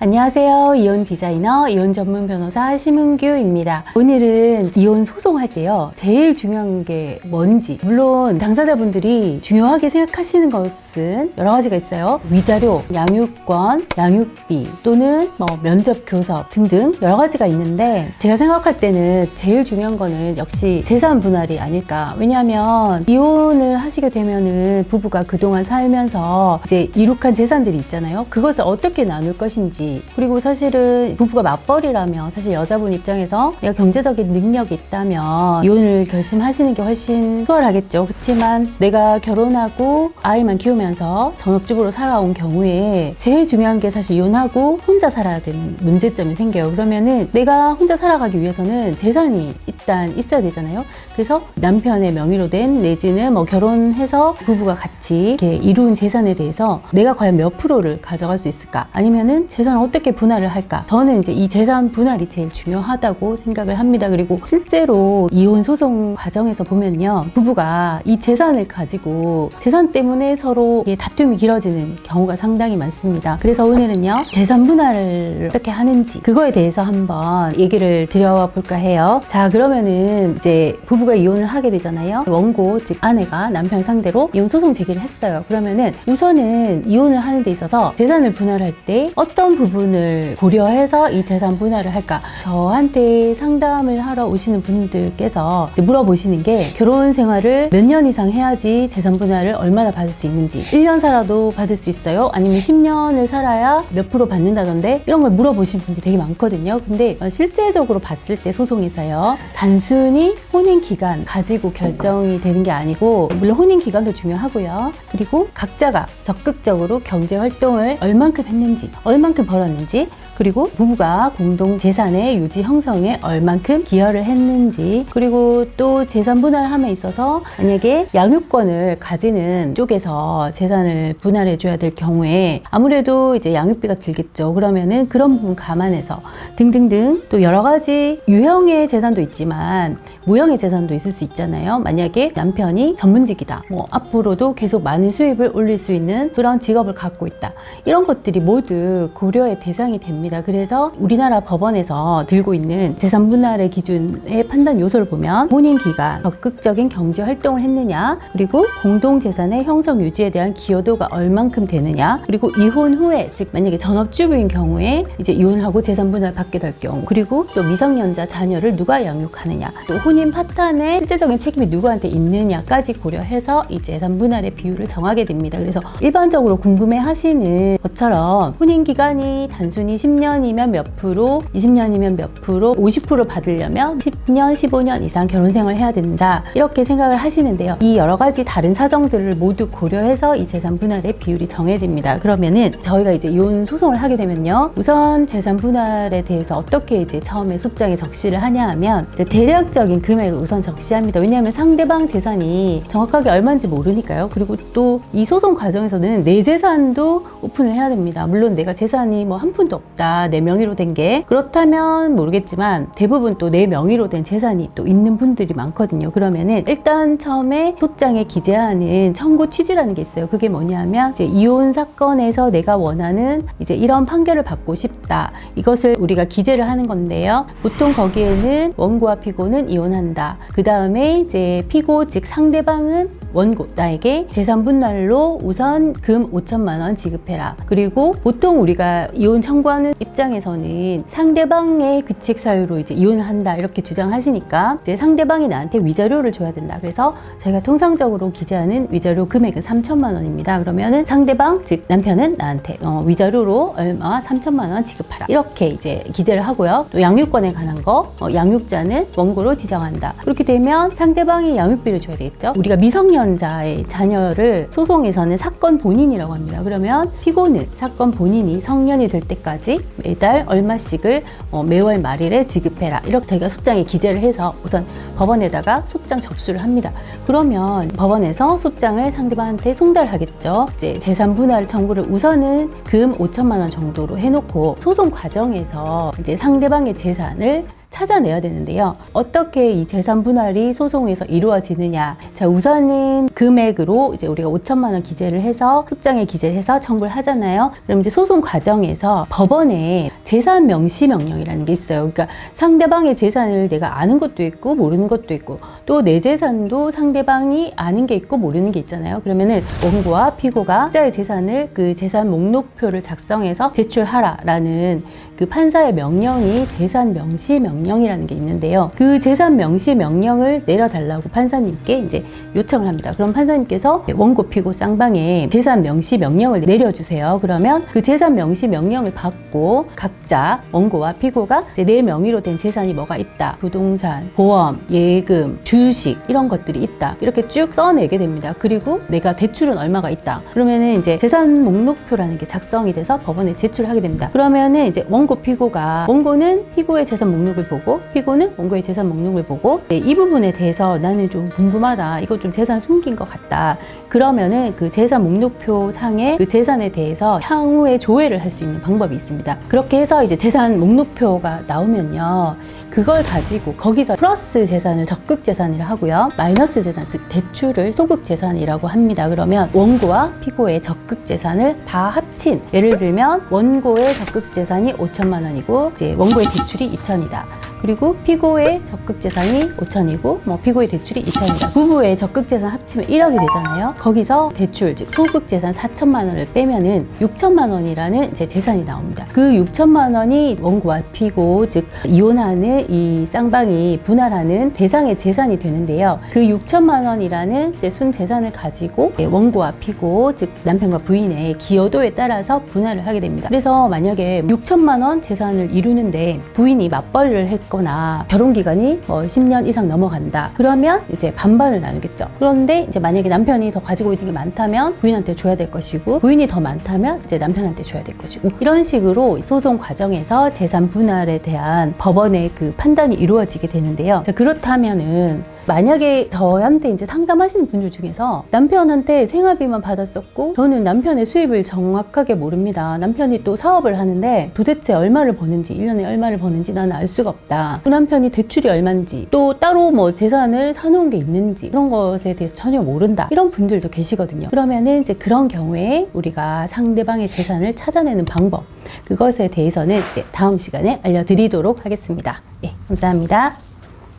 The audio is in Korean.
안녕하세요. 이혼 디자이너, 이혼 전문 변호사 심은규입니다. 오늘은 이혼 소송할 때요, 제일 중요한 게 뭔지, 물론 당사자분들이 중요하게 생각하시는 것은 여러 가지가 있어요. 위자료, 양육권, 양육비 또는 면접 교섭 등등 여러 가지가 있는데, 제가 생각할 때는 제일 중요한 거는 역시 재산 분할이 아닐까. 왜냐하면 이혼을 하시게 되면은 부부가 그동안 살면서 이제 이룩한 재산들이 있잖아요. 그것을 어떻게 나눌 것인지, 그리고 사실은 부부가 맞벌이라면 사실 여자분 입장에서 내가 경제적인 능력이 있다면 이혼을 결심하시는 게 훨씬 수월하겠죠. 그렇지만 내가 결혼하고 아이만 키우면서 전업주부로 살아온 경우에 제일 중요한 게 사실 이혼하고 혼자 살아야 되는 문제점이 생겨요. 그러면은 내가 혼자 살아가기 위해서는 재산이 일단 있어야 되잖아요. 그래서 남편의 명의로 된, 내지는 결혼해서 부부가 같이 이렇게 이룬 재산에 대해서 내가 과연 몇 프로를 가져갈 수 있을까? 아니면은 재산을 어떻게 분할을 할까? 저는 이제 이 재산 분할이 제일 중요하다고 생각을 합니다. 그리고 실제로 이혼 소송 과정에서 보면요, 부부가 이 재산을 가지고 재산 때문에 서로 다툼이 길어지는 경우가 상당히 많습니다. 그래서 오늘은요, 재산 분할을 어떻게 하는지 그거에 대해서 한번 얘기를 드려볼까 해요. 자, 그러면은 이제 부부가 이혼을 하게 되잖아요. 원고, 즉 아내가 남편 상대로 이혼 소송 제기를 했어요. 그러면은 우선은 이혼을 하는 데 있어서 재산을 분할할 때 어떤 부분을 고려해서 이 재산 분할을 할까? 저한테 상담을 하러 오시는 분들께서 물어보시는 게, 결혼 생활을 몇 년 이상 해야지 재산 분할을 얼마나 받을 수 있는지, 1년 살아도 받을 수 있어요? 아니면 10년을 살아야 몇 프로 받는다던데, 이런 걸 물어보시는 분들이 되게 많거든요. 근데 실제적으로 봤을 때 소송에서요, 단순히 혼인 기간 가지고 결정이 되는 게 아니고, 물론 혼인 기간도 중요하고요. 그리고 각자가 적극적으로 경제 활동을 얼만큼 했는지, 얼만큼 벌었는지, 그리고 부부가 공동 재산의 유지 형성에 얼만큼 기여를 했는지, 그리고 또 재산 분할함에 있어서 만약에 양육권을 가지는 쪽에서 재산을 분할해 줘야 될 경우에 아무래도 이제 양육비가 들겠죠. 그러면은 그런 부분 감안해서 등등등, 또 여러 가지 유형의 재산도 있지만 무형의 재산도 있을 수 있잖아요. 만약에 남편이 전문직이다, 앞으로도 계속 많은 수입을 올릴 수 있는 그런 직업을 갖고 있다, 이런 것들이 모두 고려의 대상이 됩니다. 그래서 우리나라 법원에서 들고 있는 재산 분할의 기준의 판단 요소를 보면, 혼인 기간, 적극적인 경제 활동을 했느냐, 그리고 공동 재산의 형성 유지에 대한 기여도가 얼만큼 되느냐, 그리고 이혼 후에, 즉 만약에 전업주부인 경우에 이제 이혼하고 재산 분할 받게 될 경우, 그리고 또 미성년자 자녀를 누가 양육하느냐, 또 혼인 파탄의 실제적인 책임이 누구한테 있느냐까지 고려해서 이 재산 분할의 비율을 정하게 됩니다. 그래서 일반적으로 궁금해 하시는 것처럼 혼인 기간이 단순히 10년이면 몇 프로, 20년이면 몇 프로, 50% 받으려면 10년, 15년 이상 결혼 생활을 해야 된다, 이렇게 생각을 하시는데요. 이 여러 가지 다른 사정들을 모두 고려해서 이 재산 분할의 비율이 정해집니다. 그러면은 저희가 이제 이혼 소송을 하게 되면요, 우선 재산 분할에 대해서 어떻게 이제 처음에 소장에 적시를 하냐 하면, 이제 대략적인 금액을 우선 적시합니다. 왜냐하면 상대방 재산이 정확하게 얼마인지 모르니까요. 그리고 또 이 소송 과정에서는 내 재산도 오픈을 해야 됩니다. 물론 내가 재산이 한 푼도 없다, 내 명의로 된 게, 그렇다면 모르겠지만 대부분 또 내 명의로 된 재산이 또 있는 분들이 많거든요. 그러면은 일단 처음에 소장에 기재하는 청구 취지라는 게 있어요. 그게 뭐냐면, 이제 이혼 사건에서 내가 원하는 이제 이런 판결을 받고 싶다, 이것을 우리가 기재를 하는 건데요. 보통 거기에는 원고와 피고는 이혼한다, 그 다음에 이제 피고 즉 상대방은 원고, 나에게 재산 분할로 우선 금 5천만 원 지급해라. 그리고 보통 우리가 이혼 청구하는 입장에서는 상대방의 규칙 사유로 이제 이혼을 한다, 이렇게 주장하시니까 이제 상대방이 나한테 위자료를 줘야 된다. 그래서 저희가 통상적으로 기재하는 위자료 금액은 3천만 원입니다. 그러면은 상대방, 즉 남편은 나한테 위자료로 얼마 3천만 원 지급하라, 이렇게 이제 기재를 하고요. 또 양육권에 관한 거, 양육자는 원고로 지정한다. 그렇게 되면 상대방이 양육비를 줘야 되겠죠. 우리가 미성년자의 자녀를 소송에서는 사건 본인이라고 합니다. 그러면 피고는 사건 본인이 성년이 될 때까지 매달 얼마씩을 매월 말일에 지급해라, 이렇게 저희가 소장에 기재를 해서 우선 법원에다가 소장 접수를 합니다. 그러면 법원에서 소장을 상대방한테 송달하겠죠. 이제 재산 분할 청구를 우선은 금 5천만 원 정도로 해놓고, 소송 과정에서 이제 상대방의 재산을 찾아내야 되는데요. 어떻게 이 재산 분할이 소송에서 이루어지느냐. 자, 우선은 금액으로 이제 우리가 5천만 원 기재를 해서 소장에 기재를 해서 청구를 하잖아요. 그럼 이제 소송 과정에서 법원에 재산 명시 명령이라는 게 있어요. 그러니까 상대방의 재산을 내가 아는 것도 있고 모르는 것도 있고 또 내 재산도 상대방이 아는 게 있고 모르는 게 있잖아요. 그러면은 원고와 피고가 각자의 재산을 그 재산 목록표를 작성해서 제출하라라는 그 판사의 명령이 재산 명시 명령이라는 게 있는데요. 그 재산 명시 명령을 내려달라고 판사님께 이제 요청을 합니다. 그럼 판사님께서 원고 피고 쌍방에 재산 명시 명령을 내려주세요. 그러면 그 재산 명시 명령을 받고 각자 원고와 피고가 이제 내 명의로 된 재산이 뭐가 있다. 부동산, 보험, 예금, 주식 이런 것들이 있다. 이렇게 쭉 써내게 됩니다. 그리고 내가 대출은 얼마가 있다. 그러면은 이제 재산 목록표라는 게 작성이 돼서 법원에 제출하게 됩니다. 그러면은 이제 원고 피고가 원고는 피고의 재산 목록을 보고 피고는 원고의 재산 목록을 보고 이 부분에 대해서 나는 좀 궁금하다. 이거 좀 재산 숨긴 것 같다. 그러면은 그 재산 목록표 상에 그 재산에 대해서 향후에 조회를 할 수 있는 방법이 있습니다. 그렇게 해서 이제 재산 목록표가 나오면요. 그걸 가지고 거기서 플러스 재산을 적극 재산이라 하고요. 마이너스 재산, 즉 대출을 소극 재산이라고 합니다. 그러면 원고와 피고의 적극 재산을 다 합친, 예를 들면 원고의 적극 재산이 5천만 원이고 이제 원고의 대출이 2천이다. 그리고 피고의 적극 재산이 5천이고 뭐 피고의 대출이 2천이다. 부부의 적극 재산 합치면 1억이 되잖아요. 거기서 대출, 즉 소극 재산 4천만 원을 빼면은 6천만 원이라는 이제 재산이 나옵니다. 그 6천만 원이 원고와 피고, 즉 이혼하는 이 쌍방이 분할하는 대상의 재산이 되는데요. 그 6천만 원이라는 이제 순 재산을 가지고 원고와 피고, 즉 남편과 부인의 기여도에 따라서 분할을 하게 됩니다. 그래서 만약에 6천만 원 재산을 이루는데 부인이 맞벌이를 했거나 결혼 기간이 뭐 10년 이상 넘어간다. 그러면 이제 반반을 나누겠죠. 그런데 이제 만약에 남편이 더 가지고 있는 게 많다면 부인한테 줘야 될 것이고 부인이 더 많다면 이제 남편한테 줘야 될 것이고 이런 식으로 소송 과정에서 재산 분할에 대한 법원의 그 판단이 이루어지게 되는데요. 자, 그렇다면은 만약에 저한테 이제 상담하시는 분들 중에서 남편한테 생활비만 받았었고 저는 남편의 수입을 정확하게 모릅니다. 남편이 또 사업을 하는데 도대체 얼마를 버는지 1년에 얼마를 버는지 나는 알 수가 없다. 또 남편이 대출이 얼마인지 또 따로 뭐 재산을 사놓은 게 있는지 그런 것에 대해서 전혀 모른다. 이런 분들도 계시거든요. 그러면은 이제 그런 경우에 우리가 상대방의 재산을 찾아내는 방법 그것에 대해서는 이제 다음 시간에 알려드리도록 하겠습니다. 예, 감사합니다.